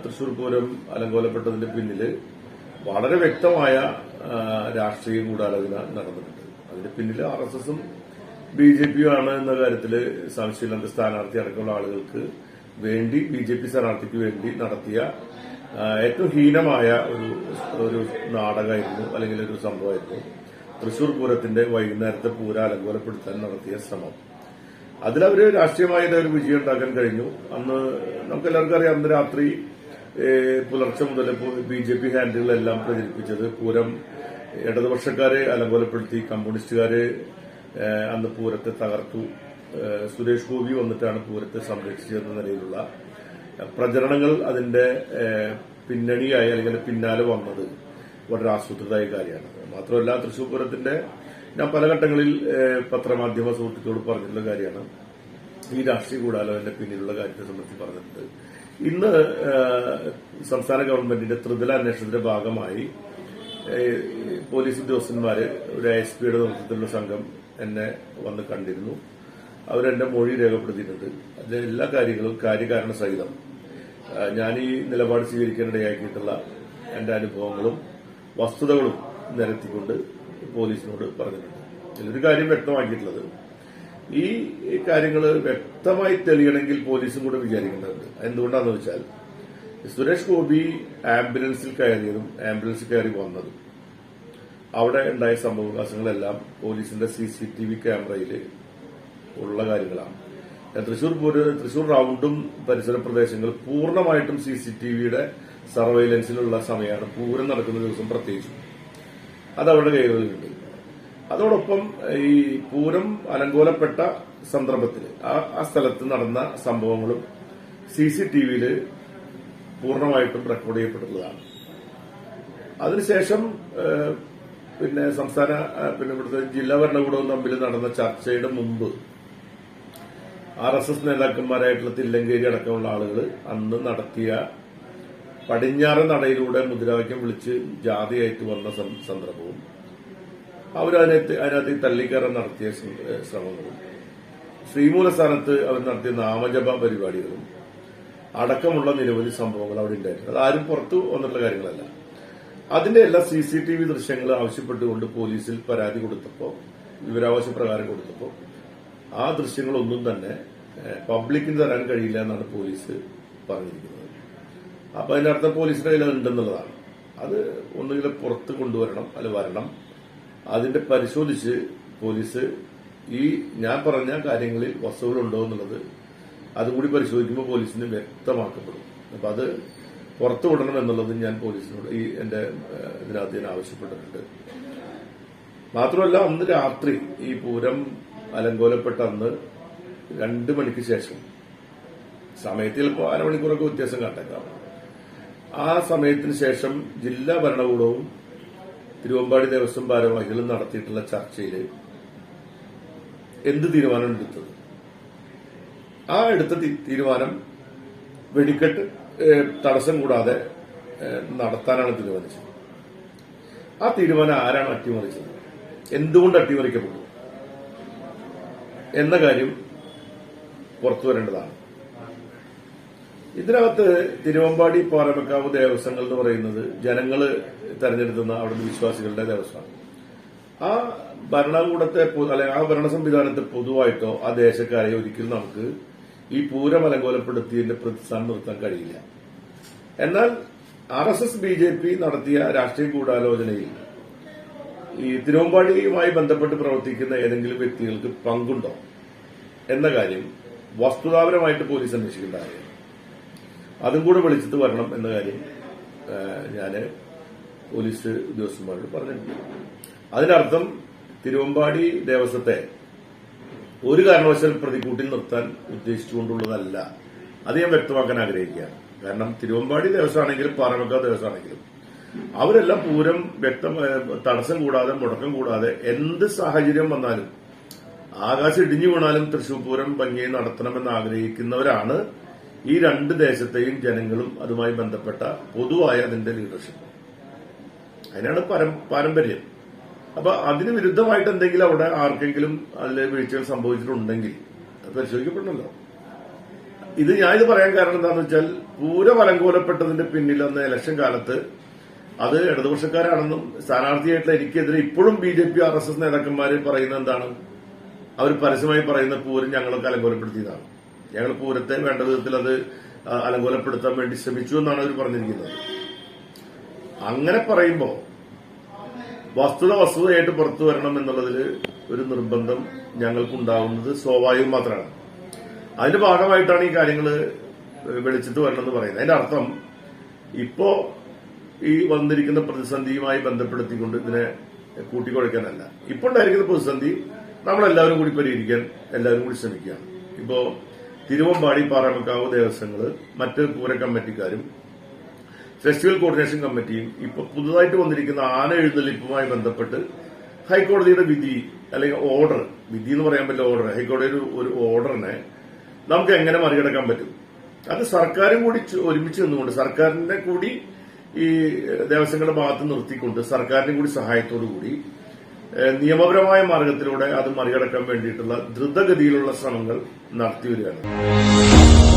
തൃശൂർ പൂരം അലങ്കോലപ്പെട്ടതിന്റെ പിന്നിൽ വളരെ വ്യക്തമായ രാഷ്ട്രീയ ഗൂഢാലോചന നടന്നിട്ടുണ്ട്. അതിന്റെ പിന്നിൽ RSSഉം BJPയും ആണ് എന്ന കാര്യത്തിൽ സംശയമില്ലാത്ത സ്ഥാനാർത്ഥി അടക്കമുള്ള ആളുകൾക്ക് വേണ്ടി BJP സ്ഥാനാർത്ഥിക്ക് വേണ്ടി നടത്തിയ ഏറ്റവും ഹീനമായ ഒരു നാടകമായിരുന്നു, അല്ലെങ്കിൽ ഒരു സംഭവമായിരുന്നു തൃശൂർ പൂരത്തിന്റെ വൈകുന്നേരത്തെ പൂര അലങ്കോലപ്പെടുത്താൻ നടത്തിയ ശ്രമം. അതിലവര് രാഷ്ട്രീയമായിട്ട് ഒരു വിജയം ഉണ്ടാക്കാൻ കഴിഞ്ഞു. അന്ന് നമുക്കെല്ലാവർക്കും അറിയാം, അന്ന് രാത്രി പുലർച്ചെ മുതൽ BJP ഹാൻഡിലുകളെല്ലാം പ്രചരിപ്പിച്ചത് പൂരം ഇടതുപക്ഷക്കാരെ അലങ്കോലപ്പെടുത്തി, കമ്മ്യൂണിസ്റ്റുകാര് അന്ന് പൂരത്തെ തകർത്തു, സുരേഷ് ഗോപി വന്നിട്ടാണ് പൂരത്തെ സംരക്ഷിച്ചതെന്ന നിലയിലുള്ള പ്രചരണങ്ങൾ അതിന്റെ പിന്നണിയായി അല്ലെങ്കിൽ പിന്നാലെ വന്നത് വളരെ ആസൂത്രിതമായ കാര്യമാണ്. മാത്രമല്ല, തൃശൂർ പൂരത്തിന്റെ ഞാൻ പല ഘട്ടങ്ങളിൽ പത്രമാധ്യമ സുഹൃത്തുക്കളോട് പറഞ്ഞിട്ടുള്ള കാര്യമാണ്, ഈ രാഷ്ട്രീയ ഗൂഢാലോചനയുടെ പിന്നിലുള്ള കാര്യത്തെ സംബന്ധിച്ച് പറഞ്ഞിട്ടുണ്ട്. ഇന്ന് സംസ്ഥാന ഗവൺമെന്റിന്റെ ത്രിതല അന്വേഷണത്തിന്റെ ഭാഗമായി പോലീസ് ഉദ്യോഗസ്ഥന്മാര് ഒരു ASPയുടെ നേതൃത്വത്തിലുള്ള സംഘം എന്നെ വന്ന് കണ്ടിരുന്നു. അവരെന്റെ മൊഴി രേഖപ്പെടുത്തിയിട്ടുണ്ട്. അതിലെ എല്ലാ കാര്യങ്ങളും കാര്യകാരണ സഹിതം ഞാൻ ഈ നിലപാട് സ്വീകരിക്കാനിടയാക്കിയിട്ടുള്ള എന്റെ അനുഭവങ്ങളും വസ്തുതകളും നിരത്തിക്കൊണ്ട് പോലീസിനോട് പറഞ്ഞിട്ടുണ്ട്. ഇതിലൊരു കാര്യം വ്യക്തമാക്കിയിട്ടുള്ളത്, ഈ കാര്യങ്ങൾ വ്യക്തമായി തെളിയണമെങ്കിൽ പോലീസും കൂടെ വിചാരിക്കേണ്ടതുണ്ട്. എന്തുകൊണ്ടാണെന്ന് വെച്ചാൽ, സുരേഷ് ഗോപി ആംബുലൻസിൽ കയറിയതും ആംബുലൻസിൽ കയറി വന്നതും അവിടെ ഉണ്ടായ സംഭവവികാസങ്ങളെല്ലാം പോലീസിന്റെ CCTV ക്യാമറയിൽ ഉള്ള കാര്യങ്ങളാണ്. തൃശൂർ റൌണ്ടും പരിസര പ്രദേശങ്ങൾ പൂർണ്ണമായിട്ടും CCTVയുടെ സർവൈലൻസിലുള്ള സമയമാണ്. പൂരം നടക്കുന്ന ദിവസം പ്രത്യേകിച്ചും അതവരുടെ കൈകളിലുണ്ട്. അതോടൊപ്പം ഈ പൂരം അലങ്കോലപ്പെട്ട സന്ദർഭത്തിൽ ആ സ്ഥലത്ത് നടന്ന സംഭവങ്ങളും CCTVയിൽ പൂർണ്ണമായിട്ടും റെക്കോർഡ് ചെയ്യപ്പെട്ടുള്ളതാണ്. അതിനുശേഷം സംസ്ഥാന ഇവിടുത്തെ ജില്ലാ ഭരണകൂടവും തമ്മിൽ നടന്ന ചർച്ചയുടെ മുമ്പ് RSS നേതാക്കന്മാരായിട്ടുള്ള തില്ലങ്കേരി അടക്കമുള്ള ആളുകൾ അന്ന് നടത്തിയ പടിഞ്ഞാറൻ നടയിലൂടെ മുദ്രാവാക്യം വിളിച്ച് ജാഥയായിട്ട് വന്ന സന്ദർഭവും അതിനകത്ത് തള്ളിക്കയറാൻ നടത്തിയ ശ്രമങ്ങളും ശ്രീമൂലസ്ഥാനത്ത് അവർ നടത്തിയ നാമജപ പരിപാടികളും അടക്കമുള്ള നിരവധി സംഭവങ്ങൾ അവിടെ ഉണ്ടായിട്ടുണ്ട്. അതാരും പുറത്തു വന്നിട്ടുള്ള കാര്യങ്ങളല്ല. അതിന്റെ എല്ലാ CCTV ദൃശ്യങ്ങൾ ആവശ്യപ്പെട്ടുകൊണ്ട് പോലീസിൽ പരാതി കൊടുത്തപ്പോൾ, വിവരാവകാശ പ്രകാരം കൊടുത്തപ്പോൾ, ആ ദൃശ്യങ്ങളൊന്നും തന്നെ പബ്ലിക്കിന് തരാൻ കഴിയില്ല എന്നാണ് പോലീസ് പറഞ്ഞിരിക്കുന്നത്. അപ്പൊ അതിന്റെ അർത്ഥം പോലീസിന്റെ കയ്യിൽ ഉണ്ടെന്നുള്ളതാണ്. അത് ഒന്നുകിൽ പുറത്ത് കൊണ്ടുവരണം, അല്ല വരണം. അതിന്റെ പരിശോധിച്ച് പോലീസ് ഈ ഞാൻ പറഞ്ഞ കാര്യങ്ങളിൽ വസ്തുതകളുണ്ടോ എന്നുള്ളത് അതുകൂടി പരിശോധിക്കുമ്പോൾ പോലീസിന് വ്യക്തമാക്കപ്പെടും. അപ്പൊ അത് പുറത്തു വിടണം എന്നുള്ളത് ഞാൻ പോലീസിനോട് എന്റെ ഇതിനകത്ത് ഞാൻ ആവശ്യപ്പെട്ടിട്ടുണ്ട്. മാത്രമല്ല, അന്ന് രാത്രി ഈ പൂരം അലങ്കോലപ്പെട്ട അന്ന് 2 മണിക്ക് ശേഷം, സമയത്തിൽ ഇപ്പോൾ അരമണിക്കൂറൊക്കെ വ്യത്യാസം കാട്ടേക്കാം, ആ സമയത്തിന് ശേഷം ജില്ലാ ഭരണകൂടവും തിരുവമ്പാടി ദേവസ്വം ഭാരവാഹികളും നടത്തിയിട്ടുള്ള ചർച്ചയിൽ എന്ത് തീരുമാനം എടുത്തത്? ആ എടുത്ത തീരുമാനം വെടിക്കെട്ട് തടസ്സം കൂടാതെ നടത്താനാണ് തീരുമാനിച്ചത്. ആ തീരുമാനം ആരാണ് അട്ടിമറിച്ചത്, എന്തുകൊണ്ട് അട്ടിമറിക്കപ്പെട്ടു എന്ന കാര്യം പുറത്തുവരേണ്ടതാണ്. ഇതിനകത്ത് തിരുവമ്പാടി പാറമേക്കാവ് ദേവസ്വങ്ങൾ എന്ന് പറയുന്നത് ജനങ്ങൾ തെരഞ്ഞെടുക്കുന്ന അവിടുത്തെ വിശ്വാസികളുടെ ദേവസ്വമാണ്. ആ ഭരണകൂടത്തെ അല്ലെങ്കിൽ ആ ഭരണ സംവിധാനത്തെ പൊതുവായിട്ടോ ആ ദേശക്കാരെ ഒരിക്കലും നമുക്ക് ഈ പൂരം അലങ്കോലപ്പെടുത്തിയതിന്റെ പ്രതിസ്ഥാനം നിർത്താൻ കഴിയില്ല. എന്നാൽ RSS BJP നടത്തിയ രാഷ്ട്രീയ ഗൂഢാലോചനയിൽ ഈ തിരുവമ്പാടിയുമായി ബന്ധപ്പെട്ട് പ്രവർത്തിക്കുന്ന ഏതെങ്കിലും വ്യക്തികൾക്ക് പങ്കുണ്ടോ എന്ന കാര്യം വസ്തുതാപരമായിട്ട് പോലീസ് അന്വേഷിക്കേണ്ട കാര്യം. അതും കൂടെ വെളിച്ചത്ത് വരണം എന്ന കാര്യം ഞാൻ പോലീസ് ഉദ്യോഗസ്ഥന്മാരോട് പറഞ്ഞിട്ടുണ്ട്. അതിനർത്ഥം തിരുവമ്പാടി ദേവസ്വത്തെ ഒരു കാരണവശാൽ പ്രതിക്കൂട്ടിൽ നിർത്താൻ ഉദ്ദേശിച്ചുകൊണ്ടുള്ളതല്ല. അത് ഞാൻ വ്യക്തമാക്കാൻ ആഗ്രഹിക്കുകയാണ്. കാരണം തിരുവമ്പാടി ദേവസ്വമാണെങ്കിലും പാറമേക്കാവ് ദേവസ്വമാണെങ്കിലും അവരെല്ലാം പൂരം തടസ്സം കൂടാതെ, മുടക്കം കൂടാതെ, എന്ത് സാഹചര്യം വന്നാലും, ആകാശം ഇടിഞ്ഞു വീണാലും തൃശൂർ പൂരം ഭംഗിയായി നടത്തണമെന്ന് ആഗ്രഹിക്കുന്നവരാണ് ഈ 2 ദേശത്തെയും ജനങ്ങളും അതുമായി ബന്ധപ്പെട്ട പൊതുവായ അതിന്റെ ലീഡർഷിപ്പ്. അതിനാണ് പാരമ്പര്യം. അപ്പൊ അതിന് വിരുദ്ധമായിട്ട് എന്തെങ്കിലും അവിടെ ആർക്കെങ്കിലും അതിലെ വീഴ്ചകൾ സംഭവിച്ചിട്ടുണ്ടെങ്കിൽ അത് പരിശോധിക്കപ്പെടണമല്ലോ. ഞാനിത് പറയാൻ കാരണം എന്താണെന്ന് വെച്ചാൽ പൂരം അലങ്കോലപ്പെട്ടതിന്റെ പിന്നിൽ അന്ന് ഇലക്ഷൻ കാലത്ത് അത് ഇടതുപക്ഷക്കാരാണെന്നും സ്ഥാനാർത്ഥിയായിട്ടുള്ള എനിക്കെതിരെ ഇപ്പോഴും BJP RSS നേതാക്കന്മാര് പറയുന്നത് എന്താണ്? അവർ പരസ്യമായി പറയുന്ന പൂരം ഞങ്ങളൊക്കെ അലങ്കോലപ്പെടുത്തിയതാണ്, ഞങ്ങൾ പൂരത്തെ വേണ്ട വിധത്തിൽ അത് അലങ്കോലപ്പെടുത്താൻ വേണ്ടി ശ്രമിച്ചു എന്നാണ് അവർ പറഞ്ഞിരിക്കുന്നത്. അങ്ങനെ പറയുമ്പോൾ വസ്തുതയായിട്ട് പുറത്തു വരണം എന്നുള്ളതിൽ ഒരു നിർബന്ധം ഞങ്ങൾക്കുണ്ടാവുന്നത് സ്വാഭാവികം മാത്രമാണ്. അതിന്റെ ഭാഗമായിട്ടാണ് ഈ കാര്യങ്ങൾ വെളിച്ചത്ത് വരണമെന്ന് പറയുന്നത്. അതിന്റെ അർത്ഥം ഇപ്പോ ഈ വന്നിരിക്കുന്ന പ്രതിസന്ധിയുമായി ബന്ധപ്പെടുത്തിക്കൊണ്ട് ഇതിനെ കൂട്ടിക്കുഴയ്ക്കാനല്ല. ഇപ്പൊ ഉണ്ടായിരിക്കുന്ന പ്രതിസന്ധി നമ്മളെല്ലാവരും കൂടി പരിഹരിക്കാൻ എല്ലാവരും കൂടി ശ്രമിക്കുകയാണ്. ഇപ്പോ തിരുവമ്പാടി പാറമേക്കാവ് ദേവസ്വങ്ങള്, മറ്റ് പൂര കമ്മിറ്റിക്കാരും ഫെസ്റ്റിവൽ കോർഡിനേഷൻ കമ്മിറ്റിയും ഇപ്പൊ പുതുതായിട്ട് വന്നിരിക്കുന്ന ആന എഴുന്നള്ളിപ്പുമായി ബന്ധപ്പെട്ട് ഹൈക്കോടതിയുടെ വിധി അല്ലെങ്കിൽ ഓർഡർ, വിധി എന്ന് പറയാൻ പറ്റില്ല, ഓർഡർ, ഹൈക്കോടതിയുടെ ഒരു ഓർഡറിനെ നമുക്ക് എങ്ങനെ മറികടക്കാൻ പറ്റും? അത് സർക്കാരും കൂടി ഒരുമിച്ച് നിന്നുകൊണ്ട്, സർക്കാരിന്റെ കൂടി ഈ ദേവസ്വങ്ങളുടെ ഭാഗത്ത് നിർത്തിക്കൊണ്ട്, സർക്കാരിന്റെ കൂടി സഹായത്തോടുകൂടി നിയമപരമായ മാർഗത്തിലൂടെ അത് മറികടക്കാൻ വേണ്ടിയിട്ടുള്ള ദ്രുതഗതിയിലുള്ള ശ്രമങ്ങൾ നടത്തിവരികയാണ്.